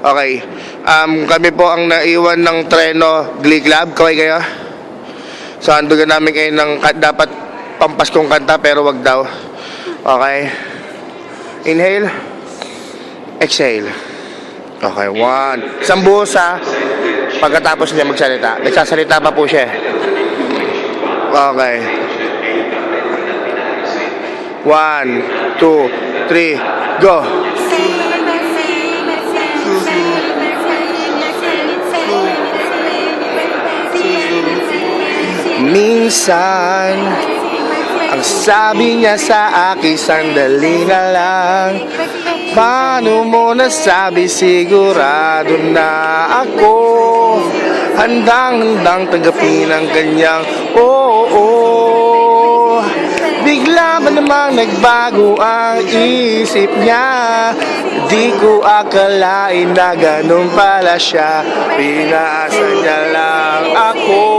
Okay. Kami po ang naiwan ng Treno Glee Club. Kaway kayo? So, andugan namin kayo ng dapat pampaskong kanta pero wag daw. Okay. Inhale. Exhale. Okay, 1. Isang buhos ha. Pagkatapos niya magsalita. Nagsasalita pa po siya. Okay. 1, 2, 3, go! Minsan, ang sabi niya sa akin, sandali na lang. Paano mo nasabi, sigurado na ako handang tanggapin ang kanyang oo. Bigla ba namang nagbago ang isip niya? Di ko akalain na ganun pala siya. Pinaasa niya lang ako.